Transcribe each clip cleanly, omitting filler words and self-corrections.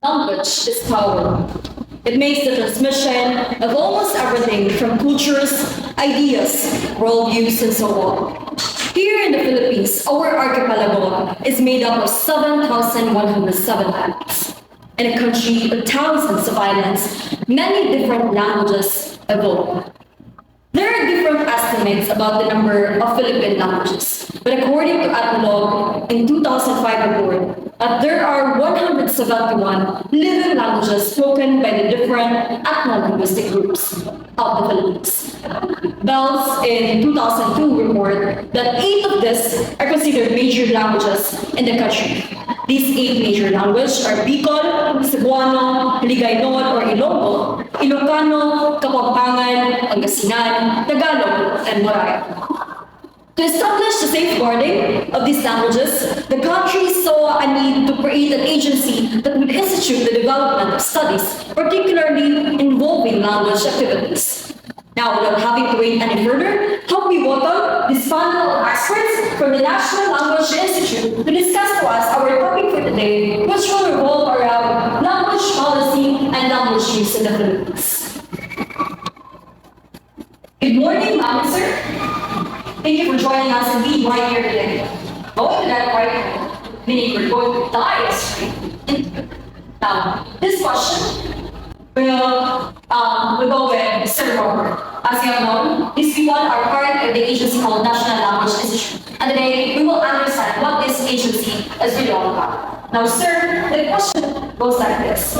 Language is power. It makes the transmission of almost everything from cultures, ideas, worldviews, and so on. Here in the Philippines, our archipelago is made up of 7,107 lands. In a country with thousands of islands, many different languages evolve. There are different estimates about the number of Philippine languages, but according to Ethnologue in 2005 report, there are 171 living languages spoken by the different ethno-linguistic groups of the Philippines. Bells in 2002 report that 8 of these are considered major languages in the country. These 8 major languages are Bicol, Cebuano, Hiligaynon or Ilonggo, Ilocano, Kapampangan, Pangasinan, Tagalog, and Marayo. To establish the safeguarding of these languages, the country saw a need to create an agency that would institute the development of studies, particularly involving language activities. Now, without having to wait any further, help me welcome this panel of experts from the National Language Institute to discuss to us our topic for today, which will revolve around language policy and language use in the Philippines. Good morning, ma'am and sir. Thank you for joining us and being right here today. Going to that right, meaning we're going to dive straight into it. Now, this question will go with Sir Robert. As you have known, these people are part of the agency called National Language Institute. And today, we will understand what this agency is really all about. Now, sir, the question goes like this.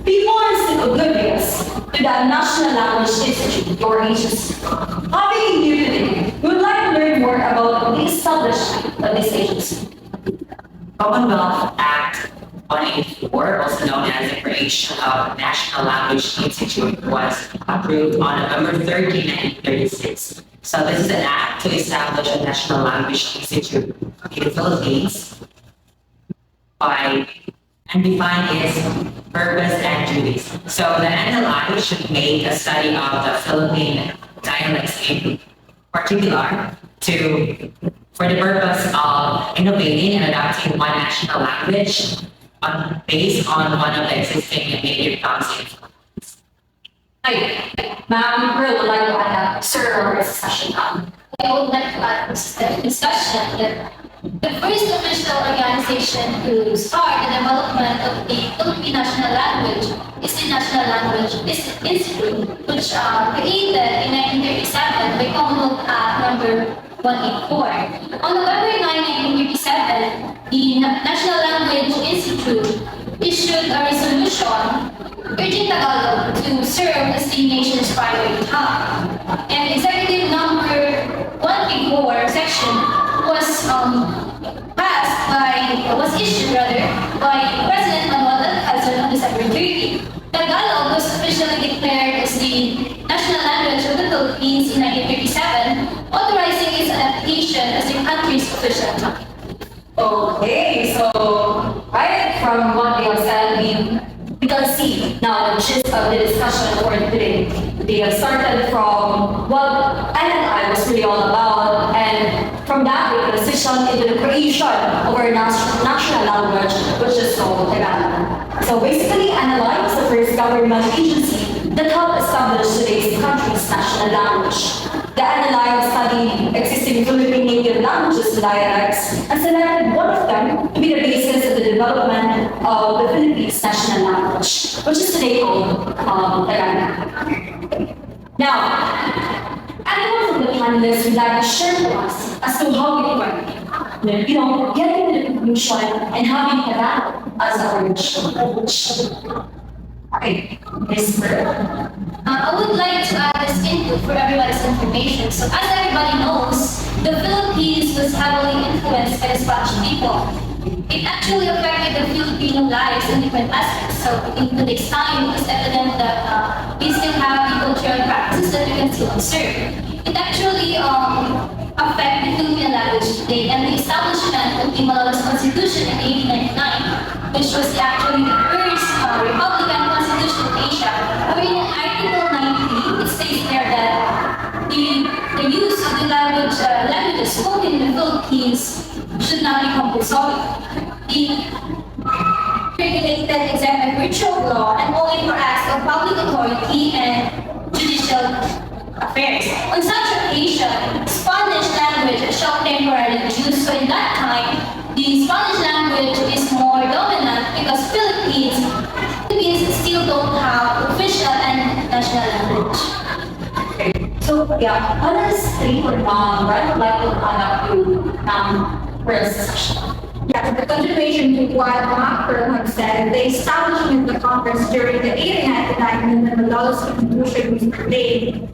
People are still oblivious to the National Language Institute, your agency. Having you here today, we would like to learn more about the establishment of this agency. Commonwealth Act 184, also known as the creation of National Language Institute, was approved on November 13, 1936. So this is an act to establish a National Language Institute in the Philippines and define its purpose and duties. So the NLI should make a study of the Philippine dialects in particular for the purpose of innovating and adapting one national language based on one of the existing native tongues in the Philippines. Hi, ma'am, we would like to add Sir Robert's session. I would like to add to the discussion that the first official organization to start the development of the Philippine national language is the National Language Institute, which created in 1937 by Commonwealth Act number 184. On November 9, 1937, the National Language Institute issued a resolution urging Tagalog to serve as the nation's primary tongue. And Executive number 184 section was issued by President Manuel Alcazar on December 30. Tagalog was officially declared as the national language of the Philippines in 1937, authorizing its adaptation as the country's official tongue. Okay, so right from what they have said, we can see now the gist of the discussion for today. They have started from what NLI was really all about, and from that we transitioned into the creation of our national language, which is called Tagalog. So basically, NLI is the first government agency that helped establish today's country's national language. The NLI studied existing Philippine native languages and dialects and selected one of them to be the basis of the development of the Philippines national language, which is today called Tagalog. Now, anyone from the panelists would like to share with us as to how it went, getting the conclusion and having Tagalog as our national language. Okay, Ms. Burr. I would like to add this input for everybody's information. So as everybody knows, the Philippines was heavily influenced by the Spanish people. It actually affected the Filipino lives in different aspects. So in today's time, it was evident that we still have the cultural practices that we can still observe. It actually affected the Philippine language today, and the establishment of the Malolos Constitution in 1899, which was actually the first Republican Constitution in Asia. In Article 93, it states there that the use of the languages spoken in the Philippines should not be compulsory. The regulated except by virtue of law and only for acts of public authority and judicial affairs. On such occasion, Spanish language shall temporarily be used. So in that time, the Spanish language is more dominant because Philippines still don't have official and national language. So, yeah, honestly, I would like to add up to first. Yeah, the continuation to what Macron had said, the establishment of the Congress during the 1899 and the Mandela's Constitution was proclaimed,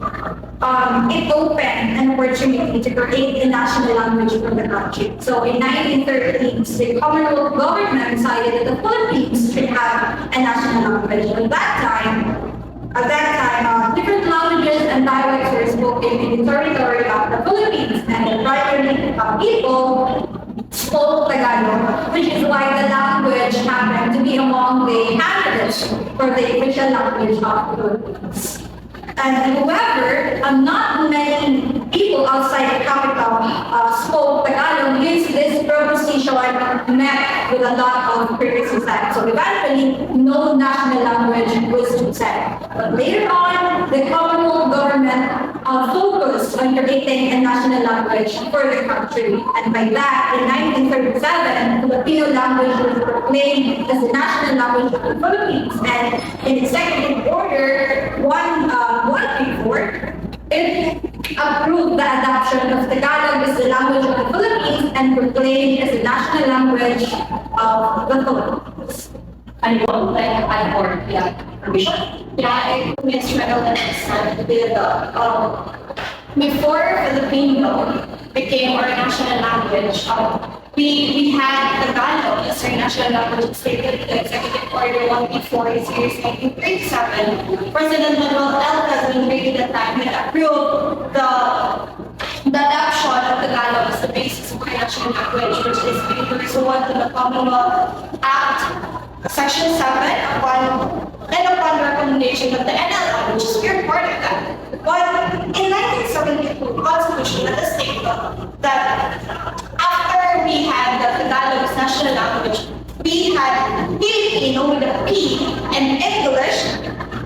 it opened an opportunity to create a national language for the country. So in 1913, the Commonwealth government decided that the Philippines should have a national language. At that time, different languages and dialects were spoken in the territory of the Philippines, and the primary people spoke Tagalog, which is why the language happened to be among the candidates for the official language of the Philippines. And however, not many people outside the capital spoke Tagalog, since this proposition met with a lot of criticism. So eventually, no national language was chosen. But later on, the Commonwealth government focused on creating a national language for the country. And by that, in 1937, Filipino language was proclaimed as the national language of the Philippines. And in executive order 134, it approved the adoption of Tagalog as the language of the Philippines and proclaimed as the national language of the Philippines. And what like I or yeah, permission? Yeah, Ms. Reynolds started with before Filipino became our national language, we had Tagalog as our national language stated in the Executive Order 134 series 1937. President Manuel L. Quezon during that time had approved the adoption of Tagalog as the basis of our national language, which is being pursuant to the Commonwealth Act Section 7 upon recommendation of the NLI, which is we're part of that. But in 1972, Constitution let us state that after we had the Tagalog as national language, we had Filipino with a P and English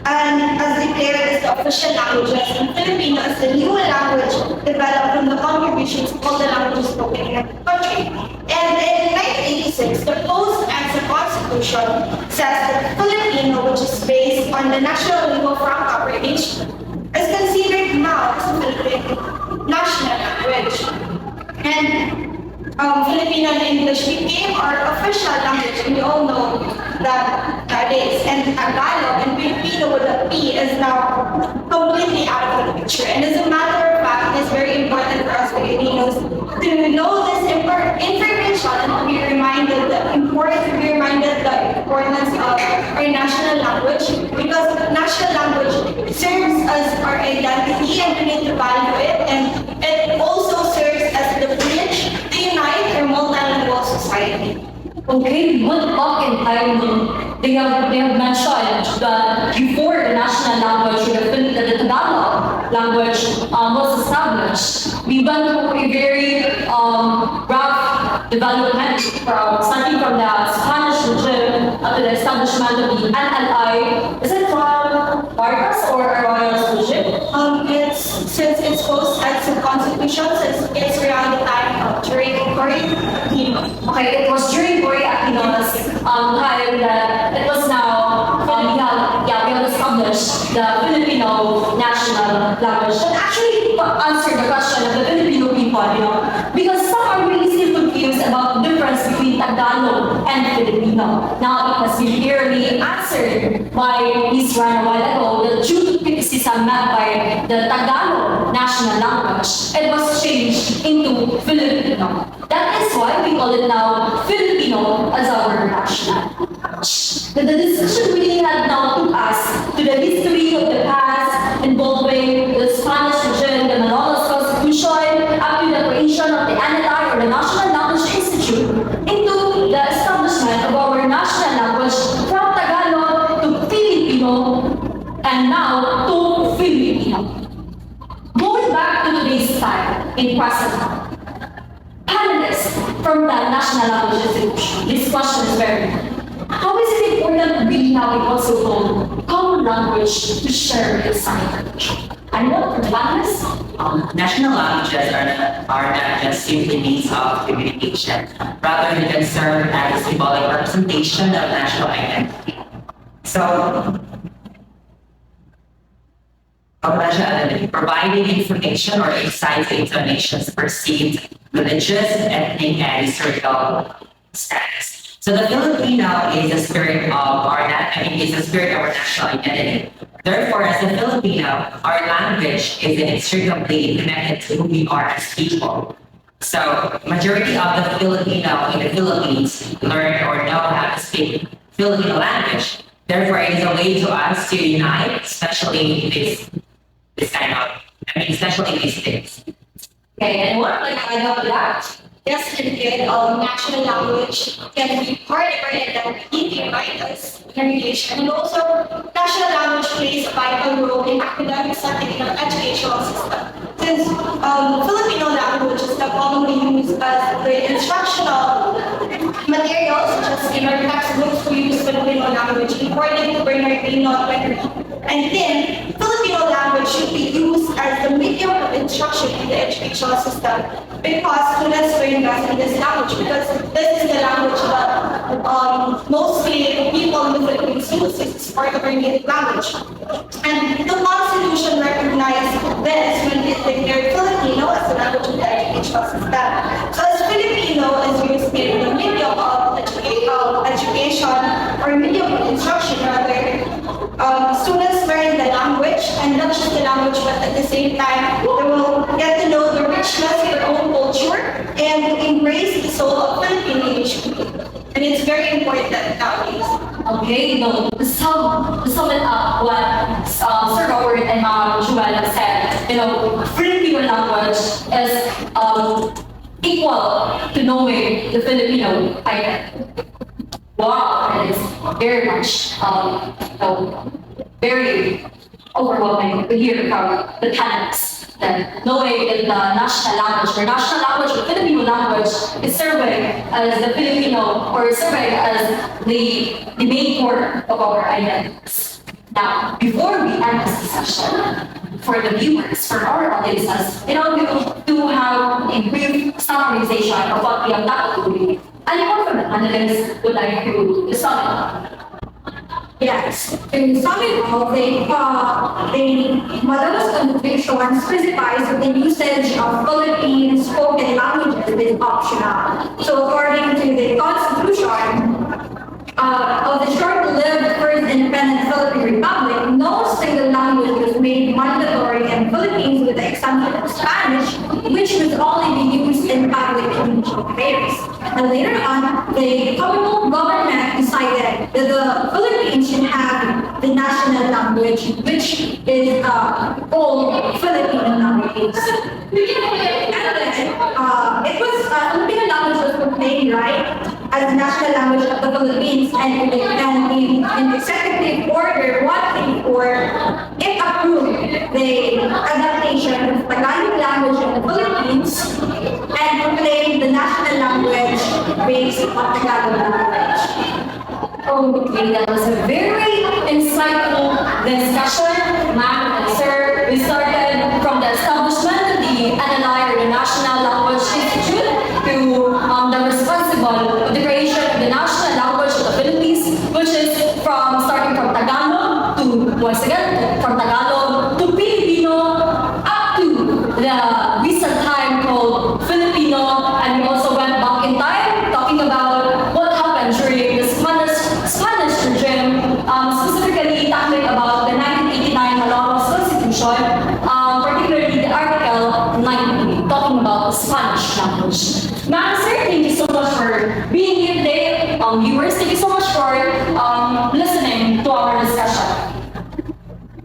and as declared as the official languages, and Filipino as the new language developed from the contributions of all the languages spoken in the country. And in 1986, the post-answer Constitution says that Filipino, which is based on the national lingua franca British, is considered now as a Philippine national language. And Filipino and English became our official language, and we all know that nowadays. And Tagalog and Filipino with a P is now completely out of the picture. And as a matter of fact, it is very important for us Filipinos to know this information and to be reminded the importance of our national language, because national language serves as our identity and we need to value it, and it also serves as the bridge to unite our multilingual society. Okay, good back in time, they have mentioned that before the national language, the Tagalog language was established, we went through a very rough development starting from the Spanish regime to the establishment of the NLI. Is it from Vargas or Arroyo's regime? Since it's post-exit constitution, since it's around the time of during Cory Aquino. Okay, it was during Cory Aquino's time that it was now, we have established the Filipino national language. And actually answer the question of the Filipino people, because some are really still confused about the difference between Tagalog and Filipino. Now, it has been clearly answered by Ms. Ryan a while ago that due to criticism met by the Tagalog national language, it was changed into Filipino. That is why we call it now Filipino as our national language. The decision really had now took us to the history of the past involving the Spanish regime, the Malolos Constitution, up to the creation of the NLI or the National Language Institute, into the establishment of our national language from Tagalog to Filipino and now to Filipino. Going back to today's time in present time, panelists from the National Language Institution, this question is very important. How is is it important we have also called common language to share the sign language? And what for languages? National languages are not just simply means of communication, rather they can serve as a symbolic representation of national identity. So, of national identity, providing information or insights into a nation's perceived religious, ethnic, and historical status. So the Filipino is the spirit of is the spirit of our national identity. Therefore, as a Filipino, our language is inextricably connected to who we are as people. So, majority of the Filipino in the Philippines learn or know how to speak Filipino language. Therefore, it is a way to us to unite, especially especially these days. Okay, and what like I know that? Yes, indeed, national language can be part of our identity, unite us, communication, and also national language plays a vital role in academic setting in our educational system. Since Filipino language is the commonly used as the instructional materials, such as in our textbooks, we use Filipino language according to Bernardino Leary. And then, Filipino language should be used as the medium of instruction in the educational system because students learn best in this language because this is the language that mostly people in the Philippines use. It's part of our native language. And the Constitution recognized this when it declared Filipino as the language of the educational system. So as Filipino is used in the medium of education or medium of instruction rather, students learn the language, and not just the language, but at the same time, they will get to know the richness of their own culture and embrace the soul of Filipination. And it's very important nowadays. Okay, to sum it up what Sir Robert and Joel said, Filipino language is equal to knowing the Filipino identity. Wow, it is very much, very overwhelming to hear from the tenants that knowing that the national language the Filipino language is serving as the Filipino or serving as the main core of our identities. Now, before we end this session, for the viewers, for our audiences, we do have a brief summarization of what we have tackled today. Anyone from the panelists would like to sum it up? Yes. In some the Mother's Constitution specifies that the usage of Philippine spoken languages is optional. So according to the Constitution of the short-lived first independent Philippine Republic, no single language was made mandatory in the Philippines with the exception of Spanish, which was only be used in public and official affairs. And later on, the Commonwealth government decided that the Philippines should have the national language, which is called Filipino language. And then, Filipino language was proclaimed, right, as the national language of the Philippines, and in executive order 134, it approved the adaptation of Tagalog language in the Philippines and proclaimed the national language based on Tagalog language. Okay, that was a very insightful discussion, ma'am and sir. We started from the establishment of the NLI, or the National Language Institute, to the responsible of the creation of the national language of the Philippines, which is starting from Tagalog to, once again, from Tagalog to Filipino, up to the recent time called Filipino, and we also went back in time, talking about what happened during the Spanish regime, specifically talking about the 1989 Malolos Constitution, particularly the Article 90, talking about the Spanish language. Ma'am, sir, thank you so much for being here today. Viewers, thank you so much for listening to our discussion.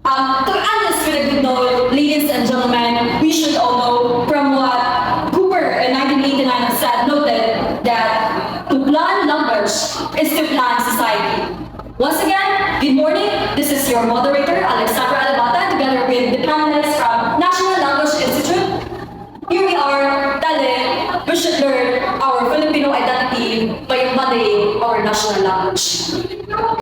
To end this with a good note, ladies and gentlemen, we should all know from what Cooper in 1989 said, noted that to plan language is to plan society. Once again, good morning. This is your moderator, Alexandra Alabata, together with the panelists from National Language Institute. Here we are, we should learn our Filipino identity by embodying our national language.